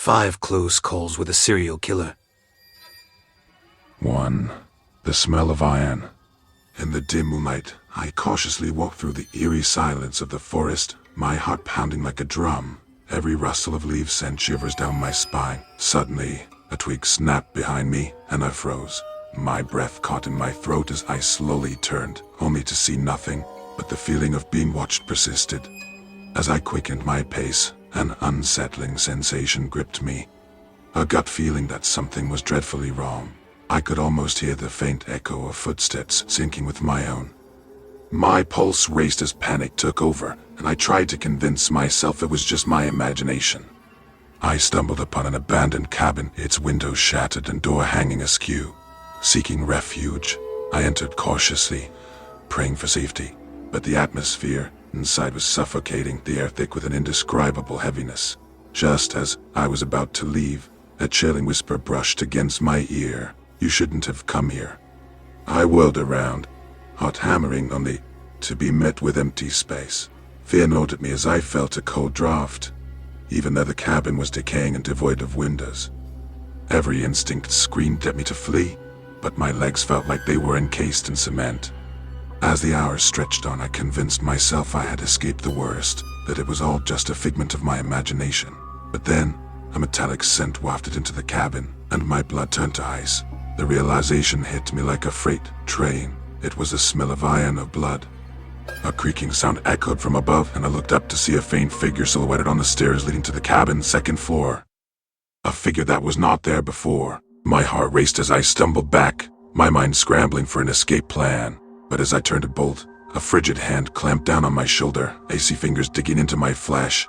5 close calls with a serial killer. 1. The smell of iron. In the dim moonlight, I cautiously walked through the eerie silence of the forest, my heart pounding like a drum. Every rustle of leaves sent shivers down my spine. Suddenly, a twig snapped behind me, and I froze. My breath caught in my throat as I slowly turned, only to see nothing, but the feeling of being watched persisted. As I quickened my pace, an unsettling sensation gripped me. A gut feeling that something was dreadfully wrong. I could almost hear the faint echo of footsteps syncing with my own. My pulse raced as panic took over, and I tried to convince myself it was just my imagination. I stumbled upon an abandoned cabin, its windows shattered and door hanging askew. Seeking refuge, I entered cautiously, praying for safety, but the atmosphere inside was suffocating, the air thick with an indescribable heaviness. Just as I was about to leave, a chilling whisper brushed against my ear. "You shouldn't have come here." I whirled around, heart hammering on the to be met with empty space. Fear gnawed at me as I felt a cold draft, even though the cabin was decaying and devoid of windows. Every instinct screamed at me to flee, but my legs felt like they were encased in cement. As the hours stretched on, I convinced myself I had escaped the worst, that it was all just a figment of my imagination. But then, a metallic scent wafted into the cabin, and my blood turned to ice. The realization hit me like a freight train. It was the smell of iron, of blood. A creaking sound echoed from above, and I looked up to see a faint figure silhouetted on the stairs leading to the cabin's second floor. A figure that was not there before. My heart raced as I stumbled back, my mind scrambling for an escape plan. But as I turned to bolt, a frigid hand clamped down on my shoulder, icy fingers digging into my flesh.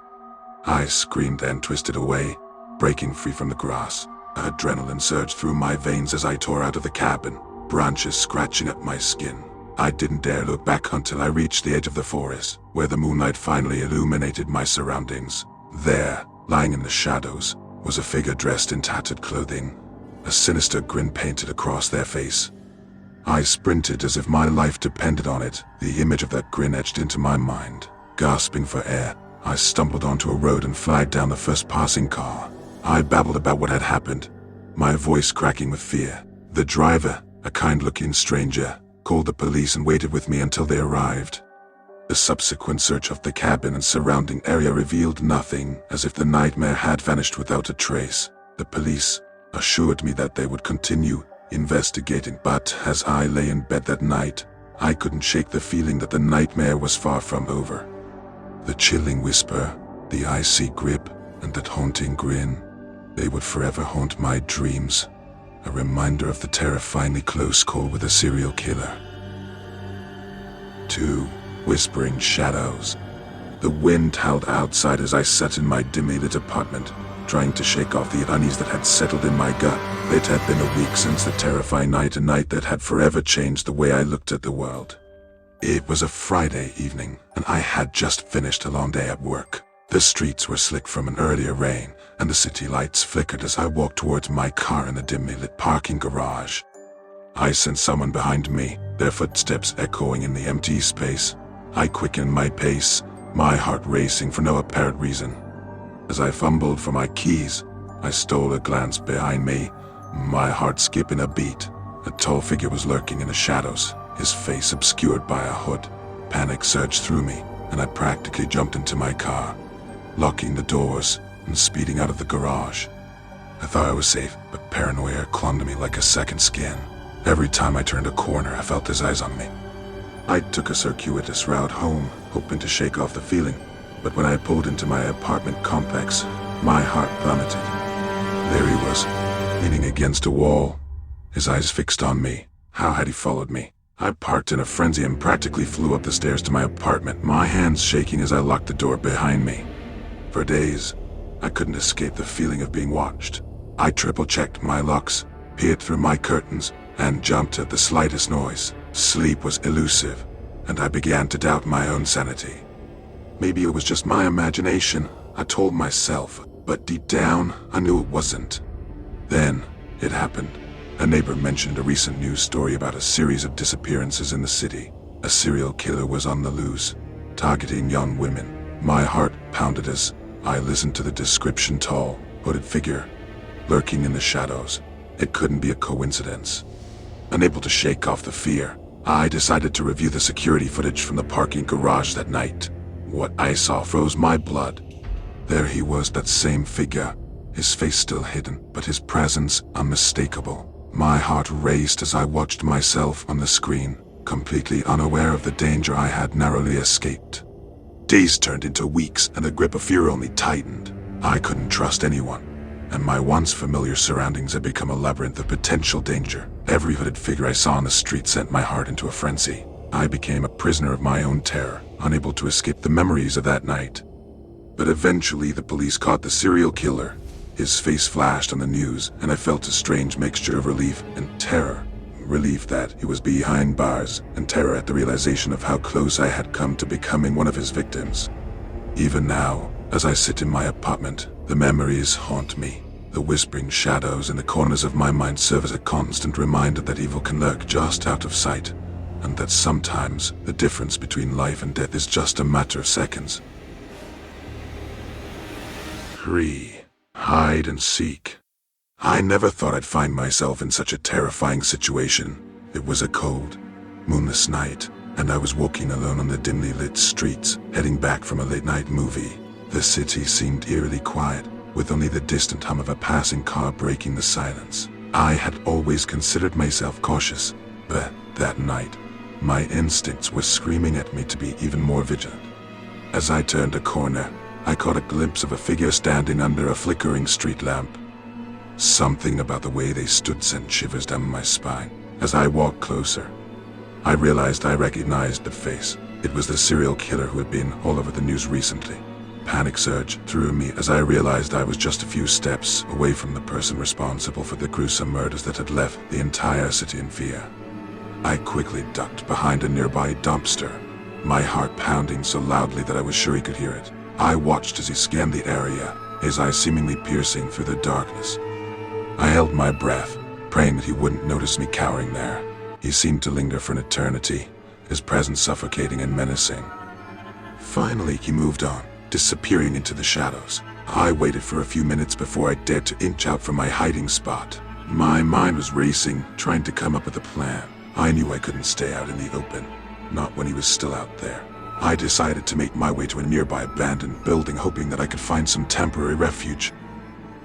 I screamed and twisted away, breaking free from the grass. Adrenaline surged through my veins as I tore out of the cabin, branches scratching at my skin. I didn't dare look back until I reached the edge of the forest, where the moonlight finally illuminated my surroundings. There, lying in the shadows, was a figure dressed in tattered clothing, a sinister grin painted across their face. I sprinted as if my life depended on it, the image of that grin etched into my mind. Gasping for air, I stumbled onto a road and flagged down the first passing car. I babbled about what had happened, my voice cracking with fear. The driver, a kind-looking stranger, called the police and waited with me until they arrived. The subsequent search of the cabin and surrounding area revealed nothing, as if the nightmare had vanished without a trace. The police assured me that they would continue investigating, but as I lay in bed that night, I couldn't shake the feeling that the nightmare was far from over. The chilling whisper, the icy grip, and that haunting grin, they would forever haunt my dreams, a reminder of the terrifyingly close call with a serial killer. 2. Whispering shadows. The wind howled outside as I sat in my dimly lit apartment, trying to shake off the unease that had settled in my gut. It had been a week since the terrifying night, a night that had forever changed the way I looked at the world. It was a Friday evening, and I had just finished a long day at work. The streets were slick from an earlier rain, and the city lights flickered as I walked towards my car in the dimly lit parking garage. I sensed someone behind me, their footsteps echoing in the empty space. I quickened my pace, my heart racing for no apparent reason. As I fumbled for my keys, I stole a glance behind me, my heart skipping a beat. A tall figure was lurking in the shadows, his face obscured by a hood. Panic surged through me, and I practically jumped into my car, locking the doors and speeding out of the garage. I thought I was safe, but paranoia clung to me like a second skin. Every time I turned a corner, I felt his eyes on me. I took a circuitous route home, hoping to shake off the feeling, but when I pulled into my apartment complex, my heart plummeted. There he was, leaning against a wall, his eyes fixed on me. How had he followed me? I parked in a frenzy and practically flew up the stairs to my apartment, my hands shaking as I locked the door behind me. For days, I couldn't escape the feeling of being watched. I triple-checked my locks, peered through my curtains, and jumped at the slightest noise. Sleep was elusive, and I began to doubt my own sanity. Maybe it was just my imagination, I told myself, but deep down, I knew it wasn't. Then, it happened. A neighbor mentioned a recent news story about a series of disappearances in the city. A serial killer was on the loose, targeting young women. My heart pounded as I listened to the description, tall, hooded figure, lurking in the shadows. It couldn't be a coincidence. Unable to shake off the fear, I decided to review the security footage from the parking garage that night. What I saw froze my blood. There he was, that same figure, his face still hidden, but his presence unmistakable. My heart raced as I watched myself on the screen, completely unaware of the danger I had narrowly escaped. Days turned into weeks, and the grip of fear only tightened. I couldn't trust anyone, and my once familiar surroundings had become a labyrinth of potential danger. Every hooded figure I saw on the street sent my heart into a frenzy. I became a prisoner of my own terror, unable to escape the memories of that night. But eventually the police caught the serial killer. His face flashed on the news, and I felt a strange mixture of relief and terror. Relief that he was behind bars, and terror at the realization of how close I had come to becoming one of his victims. Even now, as I sit in my apartment, the memories haunt me. The whispering shadows in the corners of my mind serve as a constant reminder that evil can lurk just out of sight, and that sometimes the difference between life and death is just a matter of seconds. 3. Hide and seek. I never thought I'd find myself in such a terrifying situation. It was a cold, moonless night, and I was walking alone on the dimly lit streets, heading back from a late-night movie. The city seemed eerily quiet, with only the distant hum of a passing car breaking the silence. I had always considered myself cautious, but that night, my instincts were screaming at me to be even more vigilant. As I turned a corner, I caught a glimpse of a figure standing under a flickering street lamp. Something about the way they stood sent shivers down my spine. As I walked closer, I realized I recognized the face. It was the serial killer who had been all over the news recently. Panic surged through me as I realized I was just a few steps away from the person responsible for the gruesome murders that had left the entire city in fear. I quickly ducked behind a nearby dumpster, my heart pounding so loudly that I was sure he could hear it. I watched as he scanned the area, his eyes seemingly piercing through the darkness. I held my breath, praying that he wouldn't notice me cowering there. He seemed to linger for an eternity, his presence suffocating and menacing. Finally, he moved on, disappearing into the shadows. I waited for a few minutes before I dared to inch out from my hiding spot. My mind was racing, trying to come up with a plan. I knew I couldn't stay out in the open, not when he was still out there. I decided to make my way to a nearby abandoned building, hoping that I could find some temporary refuge.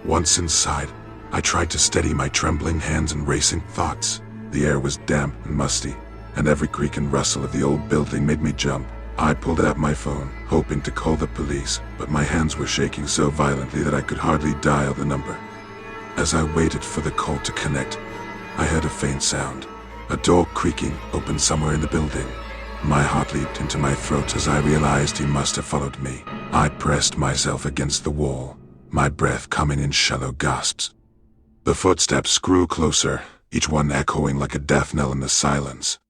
Once inside, I tried to steady my trembling hands and racing thoughts. The air was damp and musty, and every creak and rustle of the old building made me jump. I pulled out my phone, hoping to call the police, but my hands were shaking so violently that I could hardly dial the number. As I waited for the call to connect, I heard a faint sound. A door creaking opened somewhere in the building. My heart leaped into my throat as I realized he must have followed me. I pressed myself against the wall, my breath coming in shallow gasps. The footsteps grew closer, each one echoing like a death knell in the silence.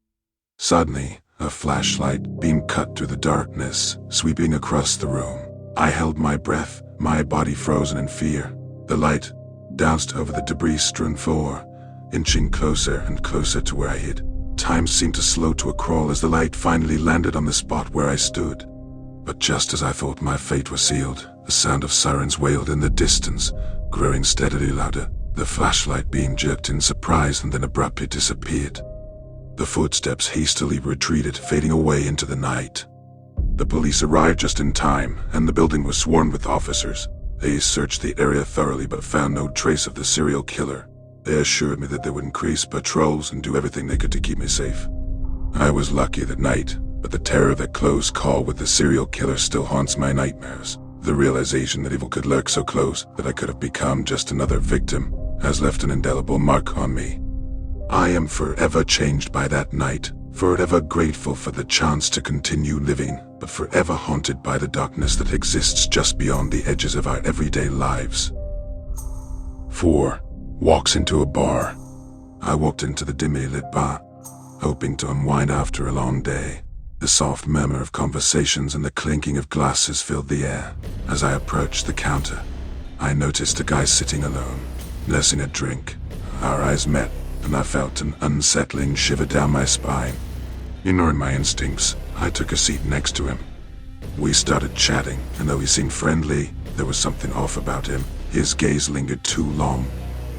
Suddenly, a flashlight beam cut through the darkness, sweeping across the room. I held my breath, my body frozen in fear. The light danced over the debris-strewn floor, inching closer and closer to where I hid. Time seemed to slow to a crawl as the light finally landed on the spot where I stood. But just as I thought my fate was sealed, the sound of sirens wailed in the distance, growing steadily louder. The flashlight beam jerked in surprise and then abruptly disappeared. The footsteps hastily retreated, fading away into the night. The police arrived just in time, and the building was swarmed with officers. They searched the area thoroughly but found no trace of the serial killer. They assured me that they would increase patrols and do everything they could to keep me safe. I was lucky that night, but the terror of that close call with the serial killer still haunts my nightmares. The realization that evil could lurk so close that I could have become just another victim has left an indelible mark on me. I am forever changed by that night, forever grateful for the chance to continue living, but forever haunted by the darkness that exists just beyond the edges of our everyday lives. 4. Walks into a bar. I walked into the dimly lit bar, hoping to unwind after a long day. The soft murmur of conversations and the clinking of glasses filled the air. As I approached the counter, I noticed a guy sitting alone, nursing a drink. Our eyes met, and I felt an unsettling shiver down my spine. Ignoring my instincts, I took a seat next to him. We started chatting, and though he seemed friendly, there was something off about him. His gaze lingered too long.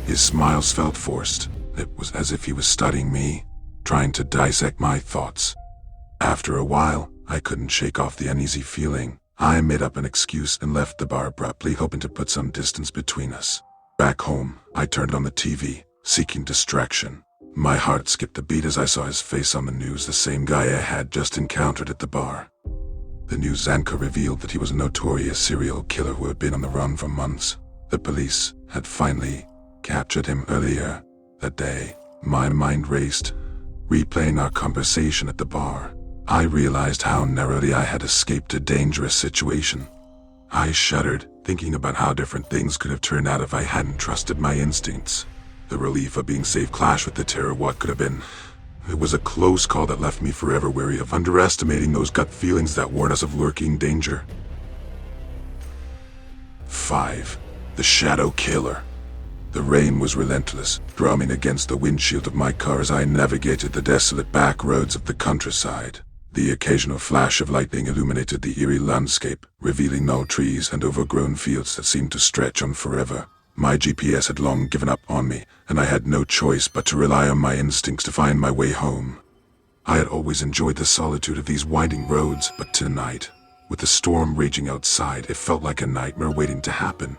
His smiles felt forced. It was as if he was studying me, trying to dissect my thoughts. After a while, I couldn't shake off the uneasy feeling. I made up an excuse and left the bar abruptly, hoping to put some distance between us. Back home, I turned on the TV, seeking distraction. My heart skipped a beat as I saw his face on the news, the same guy I had just encountered at the bar. The news anchor revealed that he was a notorious serial killer who had been on the run for months. The police had finally captured him earlier that day. My mind raced, replaying our conversation at the bar. I realized how narrowly I had escaped a dangerous situation. I shuddered, thinking about how different things could have turned out if I hadn't trusted my instincts. The relief of being safe clashed with the terror of what could have been. It was a close call that left me forever wary of underestimating those gut feelings that warn us of lurking danger. 5. The Shadow Killer. The rain was relentless, drumming against the windshield of my car as I navigated the desolate back roads of the countryside. The occasional flash of lightning illuminated the eerie landscape, revealing no trees and overgrown fields that seemed to stretch on forever. My GPS had long given up on me, and I had no choice but to rely on my instincts to find my way home. I had always enjoyed the solitude of these winding roads, but tonight, with the storm raging outside, it felt like a nightmare waiting to happen.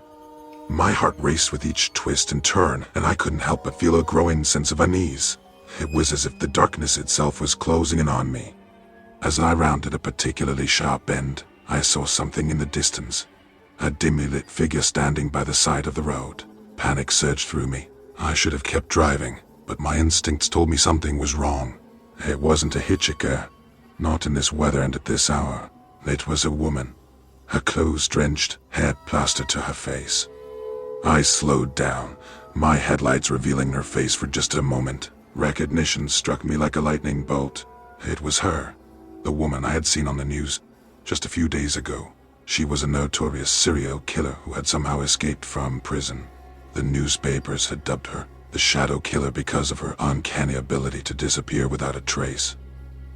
My heart raced with each twist and turn, and I couldn't help but feel a growing sense of unease. It was as if the darkness itself was closing in on me. As I rounded a particularly sharp bend, I saw something in the distance. A dimly lit figure standing by the side of the road. Panic surged through me. I should have kept driving, but my instincts told me something was wrong. It wasn't a hitchhiker. Not in this weather and at this hour. It was a woman. Her clothes drenched, hair plastered to her face. I slowed down, my headlights revealing her face for just a moment. Recognition struck me like a lightning bolt. It was her, the woman I had seen on the news just a few days ago. She was a notorious serial killer who had somehow escaped from prison. The newspapers had dubbed her the Shadow Killer because of her uncanny ability to disappear without a trace.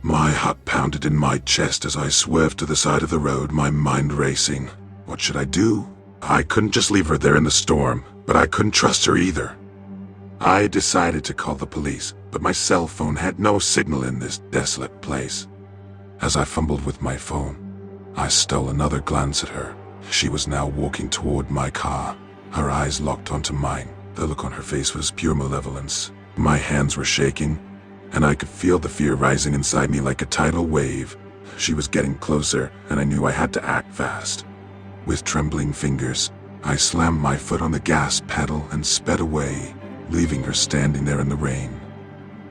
My heart pounded in my chest as I swerved to the side of the road, my mind racing. What should I do? I couldn't just leave her there in the storm, but I couldn't trust her either. I decided to call the police, but my cell phone had no signal in this desolate place. As I fumbled with my phone, I stole another glance at her. She was now walking toward my car, her eyes locked onto mine. The look on her face was pure malevolence. My hands were shaking, and I could feel the fear rising inside me like a tidal wave. She was getting closer, and I knew I had to act fast. With trembling fingers, I slammed my foot on the gas pedal and sped away, leaving her standing there in the rain.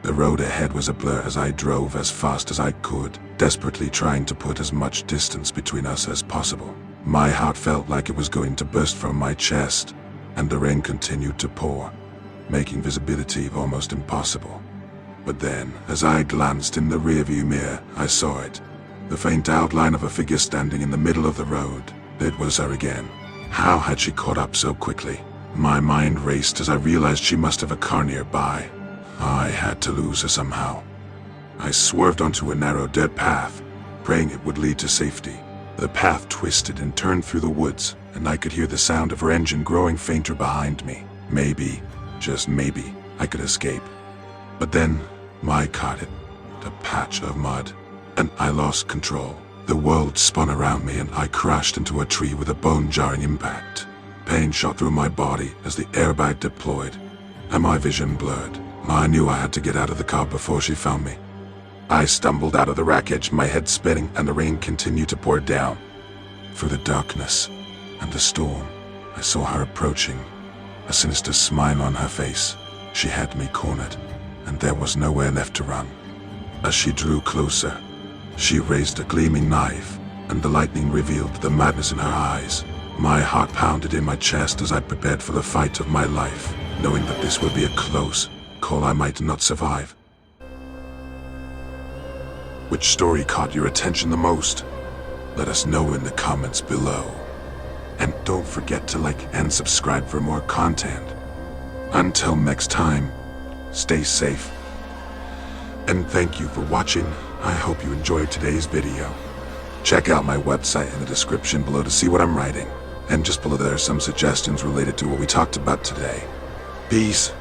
The road ahead was a blur as I drove as fast as I could, desperately trying to put as much distance between us as possible. My heart felt like it was going to burst from my chest, and the rain continued to pour, making visibility almost impossible. But then, as I glanced in the rearview mirror, I saw it. The faint outline of a figure standing in the middle of the road. It was her again. How had she caught up so quickly? My mind raced as I realized she must have a car nearby. I had to lose her somehow. I swerved onto a narrow dirt path, praying it would lead to safety. The path twisted and turned through the woods, and I could hear the sound of her engine growing fainter behind me. Maybe, just maybe, I could escape. But then, my car hit a patch of mud, and I lost control. The world spun around me and I crashed into a tree with a bone-jarring impact. Pain shot through my body as the airbag deployed, and my vision blurred. I knew I had to get out of the car before she found me. I stumbled out of the wreckage, my head spinning, and the rain continued to pour down. Through the darkness and the storm, I saw her approaching, a sinister smile on her face. She had me cornered, and there was nowhere left to run. As she drew closer, she raised a gleaming knife, and the lightning revealed the madness in her eyes. My heart pounded in my chest as I prepared for the fight of my life, knowing that this would be a close call I might not survive. Which story caught your attention the most? Let us know in the comments below. And don't forget to like and subscribe for more content. Until next time, stay safe. And thank you for watching. I hope you enjoyed today's video. Check out my website in the description below to see what I'm writing. And just below there are some suggestions related to what we talked about today. Peace.